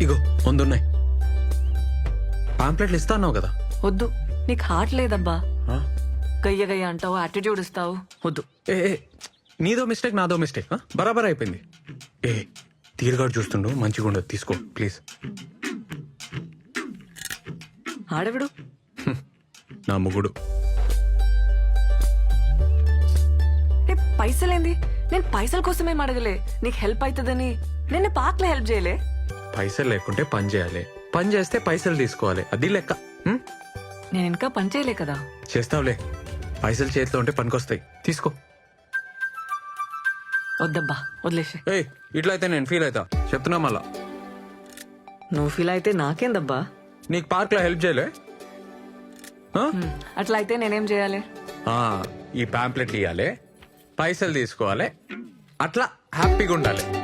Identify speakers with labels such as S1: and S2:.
S1: ఇగో వందున్నాయి. పాంప్లెట్లు ఇస్తా అన్నావు కదా.
S2: వద్దు, నీకు హార్ట్ లేదబ్బా.
S1: ఆ?
S2: గయ్య గయ్య అంటావు, యాటిట్యూడ్ ఇస్తావు. వద్దు.
S1: ఏ ఏ, నీదో మిస్టేక్ నాదో మిస్టేక్. బరాబర్ అయిపోయింది. ఏ తీరుగాడు చూస్తుండు, మంచిగా ఉండదు, తీసుకో ప్లీజ్.
S2: ఆడవిడు
S1: నా ముగుడు.
S2: ఏ పైసలేంది? నేను పైసల కోసమేం అడగలే, నీకు హెల్ప్ అవుతుందని. నేను పార్క్ లో హెల్ప్ చేయలే.
S1: పైసలు లేకుంటే పని చేయాలి, పని చేస్తే పైసలు తీసుకోవాలి, అది లెక్క. హ్మ్?
S2: నేను ఇంకా పని చేయలే కదా.
S1: చేస్తావులే, పైసలు చేతిలో ఉంటే పనికొస్తాయి, తీసుకో.
S2: వద్దబ్బా, వదిలేసి.
S1: ఏయ్ ఇట్లా అయితే నేను ఫీల్ అవుతా, చెప్తున్నా మళ్ళా.
S2: నువ్వు ఫీల్ అయితే నాకేందబ్బా.
S1: నీకు పార్క్ లో హెల్ప్ చేయలే? ఆ?
S2: అట్లా అయితే నేనేం చేయాలి?
S1: ఆ, ఈ పాంప్లెట్లు ఇవ్వాలి, పైసలు తీసుకోవాలి, అట్లా హ్యాపీగా ఉండాలి.